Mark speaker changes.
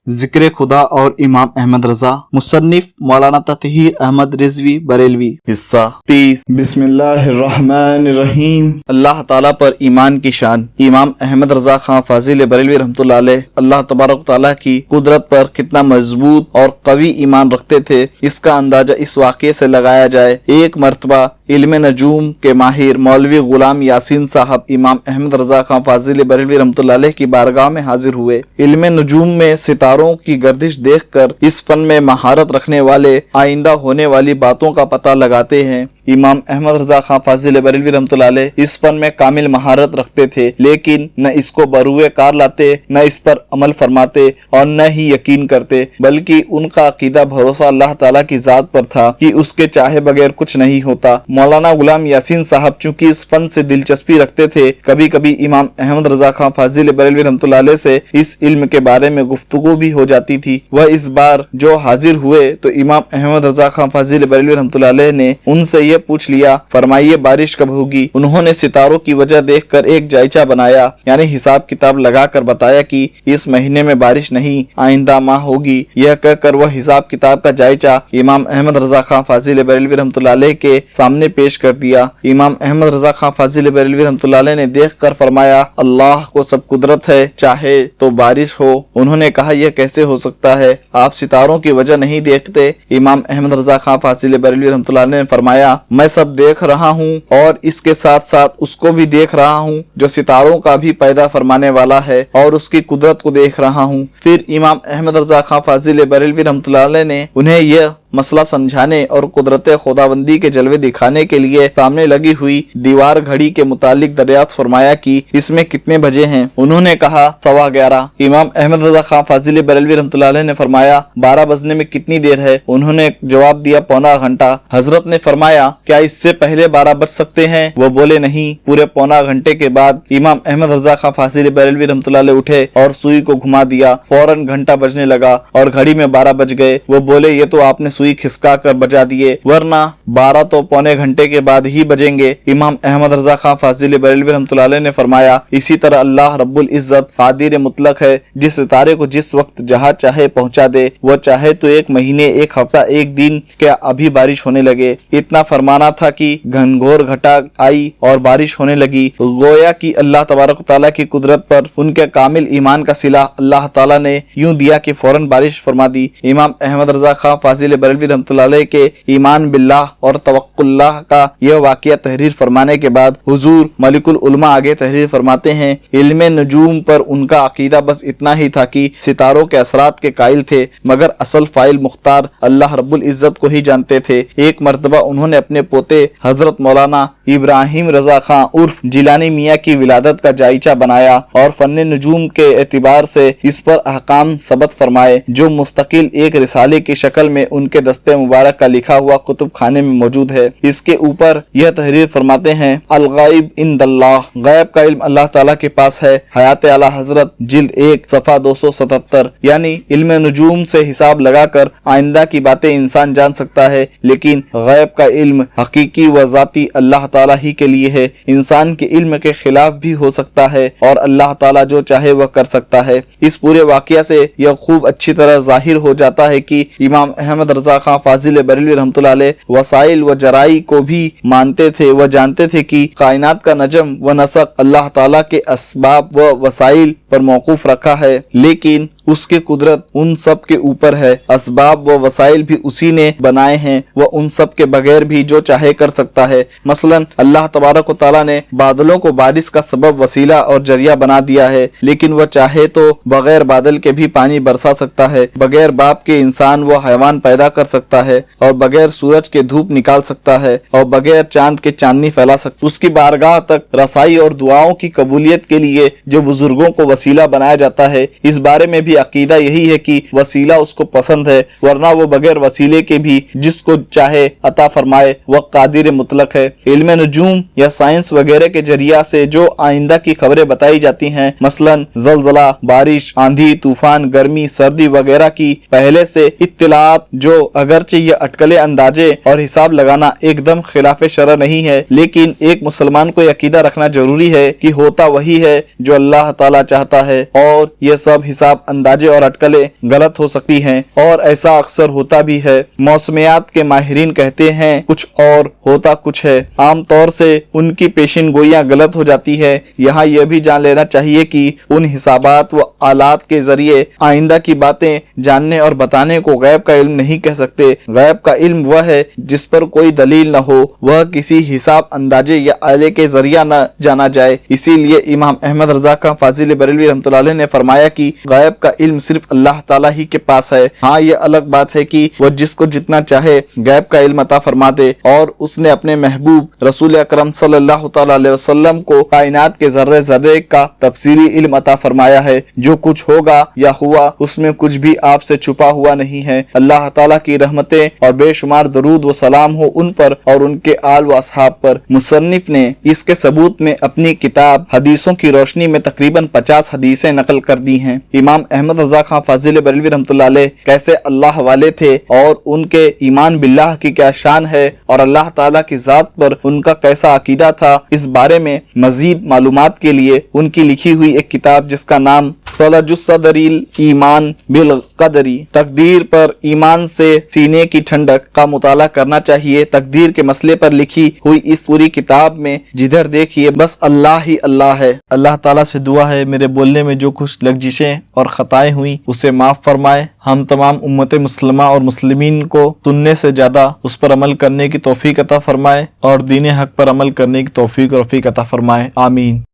Speaker 1: ذکر خدا اور امام احمد رضا، مصنف مولانا تطہیر احمد رضوی بریلوی۔ حصہ 30۔
Speaker 2: بسم اللہ الرحمن الرحیم۔
Speaker 1: اللہ تعالیٰ پر ایمان کی شان۔ امام احمد رضا خان فاضل بریلوی رحمۃ اللہ علیہ اللہ تبارک تعالیٰ کی قدرت پر کتنا مضبوط اور قوی ایمان رکھتے تھے، اس کا اندازہ اس واقعے سے لگایا جائے۔ ایک مرتبہ علم نجوم کے ماہر مولوی غلام یاسین صاحب امام احمد رضا خان فاضل بریلوی رحمۃ اللہ علیہ کی بارگاہ میں حاضر ہوئے۔ علم نجوم میں ستاروں کی گردش دیکھ کر اس فن میں مہارت رکھنے والے آئندہ ہونے والی باتوں کا پتہ لگاتے ہیں۔ امام احمد رضا خان فاضل بریلوی رحمۃ اللہ علیہ اس فن میں کامل مہارت رکھتے تھے، لیکن نہ اس کو بروئے کار لاتے، نہ اس پر عمل فرماتے اور نہ ہی یقین کرتے، بلکہ ان کا عقیدہ بھروسہ اللہ تعالیٰ کی ذات پر تھا کہ اس کے چاہے بغیر کچھ نہیں ہوتا۔ مولانا غلام یاسین صاحب چونکہ اس فن سے دلچسپی رکھتے تھے، کبھی کبھی امام احمد رضا خان فاضل بریلوی رحمۃ اللہ علیہ سے اس علم کے بارے میں گفتگو بھی ہو جاتی تھی۔ وہ اس بار جو حاضر ہوئے تو امام احمد رضا خان فاضل بریلوی رحمۃ اللہ علیہ نے ان سے یہ پوچھ لیا، فرمائیے بارش کب ہوگی؟ انہوں نے ستاروں کی وجہ دیکھ کر ایک جائچہ بنایا، یعنی حساب کتاب لگا کر بتایا کہ اس مہینے میں بارش نہیں، آئندہ ماہ ہوگی۔ یہ کہہ کر وہ حساب کتاب کا جائچہ امام احمد رضا خان فاضل بریلوی رحمۃ اللہ علیہ کے سامنے پیش کر دیا۔ امام احمد رضا خان فاضل بریلوی رحمۃ اللہ علیہ نے دیکھ کر فرمایا، اللہ کو سب قدرت ہے، چاہے تو بارش ہو۔ انہوں نے کہا، یہ کیسے ہو سکتا ہے؟ آپ ستاروں کی وجہ نہیں دیکھتے؟ امام احمد رضا خان فاضل بریلوی رحمۃ اللہ علیہ نے فرمایا، میں سب دیکھ رہا ہوں اور اس کے ساتھ ساتھ اس کو بھی دیکھ رہا ہوں جو ستاروں کا بھی پیدا فرمانے والا ہے، اور اس کی قدرت کو دیکھ رہا ہوں۔ پھر امام احمد رضا خان فاضل بریلوی رحمۃ اللہ علیہ نے انہیں یہ مسئلہ سمجھانے اور قدرت خداوندی کے جلوے دکھانے کے لیے سامنے لگی ہوئی دیوار گھڑی کے متعلق دریافت فرمایا کہ اس میں کتنے بجے ہیں؟ انہوں نے کہا 11:15۔ امام احمد رضا خان فاضل بریلوی رحمۃ اللہ علیہ نے فرمایا، 12 بجنے میں کتنی دیر ہے؟ انہوں نے جواب دیا، پونا گھنٹہ۔ حضرت نے فرمایا، کیا اس سے پہلے 12 بج سکتے ہیں؟ وہ بولے، نہیں۔ پورے پونا گھنٹے کے بعد امام احمد رضا خان فاضل بریلوی رحمۃ اللہ علیہ اٹھے اور سوئی کو گھما دیا، فوراً گھنٹہ بجنے لگا اور گھڑی میں 12 بج گئے۔ وہ بولے، یہ تو آپ نے سوئی کھسکا کر بجا دیے، ورنہ 12 تو پونے گھنٹے کے بعد ہی بجیں گے۔ امام احمد رضا خان فاضل بریلوی رحمۃ اللہ علیہ نے فرمایا، اسی طرح اللہ رب العزت قادر مطلق ہے، جس ستارے کو جس وقت جہاں چاہے پہنچا دے، وہ چاہے تو ایک مہینے، ایک ہفتہ، ایک دن، کیا ابھی بارش ہونے لگے۔ اتنا فرمانا تھا کہ گھنگھور گھٹا آئی اور بارش ہونے لگی۔ گویا کہ اللہ تبارک تعالیٰ کی قدرت پر ان کے کامل ایمان کا صلہ اللہ تعالیٰ نے یوں دیا کہ فوراً بارش فرما دی۔ امام احمد رضا خان فاضل بریلوی رحمۃ اللہ علیہ کے ایمان باللہ اور توکل اللہ کا یہ واقعہ تحریر فرمانے کے بعد حضور ملک العلماء آگے تحریر فرماتے ہیں، علم نجوم پر ان کا عقیدہ بس اتنا ہی تھا کہ ستاروں کے اثرات کے قائل تھے، مگر اصل فاعل مختار اللہ رب العزت کو ہی جانتے تھے۔ ایک مرتبہ انہوں نے اپنے پوتے حضرت مولانا ابراہیم رضا خان عرف جیلانی میاں کی ولادت کا جائچہ بنایا اور فن نجوم کے اعتبار سے اس پر احکام ثبت فرمائے، جو مستقل ایک رسالے کی شکل میں ان کے دستے مبارک کا لکھا ہوا کتب خانے میں موجود ہے۔ اس کے اوپر یہ تحریر فرماتے ہیں، الغیب عند اللہ، غیب کا علم اللہ تعالیٰ کے پاس ہے۔ حیات اعلی حضرت جلد 1 صفحہ 277، یعنی علم نجوم سے حساب لگا کر آئندہ کی باتیں انسان جان سکتا ہے، لیکن غیب کا علم حقیقی و ذاتی اللہ تعالیٰ ہی کے لیے ہے۔ انسان کے علم کے خلاف بھی ہو سکتا ہے اور اللہ تعالیٰ جو چاہے وہ کر سکتا ہے۔ اس پورے واقعہ سے یہ خوب اچھی طرح ظاہر ہو جاتا ہے کہ امام احمد رضا خان فاضل بریلوی رحمۃ اللہ علیہ وسائل و ذرائع کو بھی مانتے تھے۔ وہ جانتے تھے کہ کائنات کا نظم و نسق اللہ تعالیٰ کے اسباب و وسائل پر موقوف رکھا ہے، لیکن اس کی قدرت ان سب کے اوپر ہے۔ اسباب و وسائل بھی اسی نے بنائے ہیں، وہ ان سب کے بغیر بھی جو چاہے کر سکتا ہے۔ مثلا اللہ تبارک و تعالیٰ نے بادلوں کو بارش کا سبب، وسیلہ اور ذریعہ بنا دیا ہے، لیکن وہ چاہے تو بغیر بادل کے بھی پانی برسا سکتا ہے، بغیر باپ کے انسان و حیوان پیدا کر سکتا ہے، اور بغیر سورج کے دھوپ نکال سکتا ہے، اور بغیر چاند کے چاندنی پھیلا سکتا ہے۔ اس کی بارگاہ تک رسائی اور دعاؤں کی قبولیت کے لیے جو بزرگوں کو وسیلہ بنایا جاتا ہے، اس بارے میں بھی عقیدہ یہی ہے کہ وسیلہ اس کو پسند ہے، ورنہ وہ بغیر وسیلے کے بھی جس کو چاہے عطا فرمائے، وہ قادر مطلق ہے۔ علم نجوم یا سائنس وغیرہ کے ذریعہ سے جو آئندہ کی خبریں بتائی جاتی ہیں، مثلا زلزلہ، بارش، آندھی، طوفان، گرمی، سردی وغیرہ کی پہلے سے اطلاعات، جو اگرچہ یہ اٹکلے اندازے اور حساب لگانا ایک دم خلاف شرع نہیں ہے، لیکن ایک مسلمان کو عقیدہ رکھنا ضروری ہے کہ ہوتا وہی ہے جو اللہ تعالیٰ چاہتا جاتا ہے اور یہ سب حساب اندازے اور اٹکلیں غلط ہو سکتی ہیں، اور ایسا اکثر ہوتا بھی ہے۔ موسمیات کے ماہرین کہتے ہیں کچھ اور ہوتا کچھ ہے۔ عام طور سے ان کی پیشین گوئیاں غلط ہو جاتی ہے۔ یہاں یہ بھی جان لینا چاہیے کہ ان حسابات و آلات کے ذریعے آئندہ کی باتیں جاننے اور بتانے کو غیب کا علم نہیں کہہ سکتے۔ غیب کا علم وہ ہے جس پر کوئی دلیل نہ ہو، وہ کسی حساب اندازے یا آلے کے ذریعہ نہ جانا جائے۔ اسی لیے امام احمد رضا خان فاضل بریلوی رحمۃ اللہ علیہ نے فرمایا کہ غیب کا علم صرف اللہ تعالیٰ ہی کے پاس ہے۔ ہاں یہ الگ بات ہے کہ وہ جس کو جتنا چاہے غیب کا علم عطا فرما دے، اور اس نے اپنے محبوب رسول اکرم صلی اللہ تعالیٰ علیہ وسلم کو کائنات کے ذرے ذرے کا تفصیلی علم عطا فرمایا ہے۔ جو کچھ ہوگا یا ہوا اس میں کچھ بھی آپ سے چھپا ہوا نہیں ہے۔ اللہ تعالیٰ کی رحمتیں اور بے شمار درود و سلام ہو ان پر اور ان کے آل و اصحاب پر۔ مصنف نے اس کے ثبوت میں اپنی کتاب حدیثوں کی روشنی میں تقریباً 50 حدیثیں نقل کر دی ہیں۔ امام احمد رضا خان فاضل بریلوی رحمۃ اللہ علیہ کیسے اللہ والے تھے اور ان کے ایمان باللہ کی کیا شان ہے اور اللہ تعالیٰ کی ذات پر ان کا کیسا عقیدہ تھا، اس بارے میں مزید معلومات کے لیے ان کی لکھی ہوئی ایک کتاب جس کا نام طلج الصدر ایمان بالقدری، تقدیر پر ایمان سے سینے کی ٹھنڈک کا مطالعہ کرنا چاہیے۔ تقدیر کے مسئلے پر لکھی ہوئی اس پوری کتاب میں جدھر دیکھیے بس اللہ ہی اللہ ہے۔ اللہ تعالیٰ سے دعا ہے میرے بولنے میں جو کچھ لغزشیں اور خطائیں ہوئیں اسے معاف فرمائے۔ ہم تمام امت مسلمہ اور مسلمین کو سننے سے زیادہ اس پر عمل کرنے کی توفیق عطا فرمائے اور دین حق پر عمل کرنے کی توفیق عطا فرمائے، آمین۔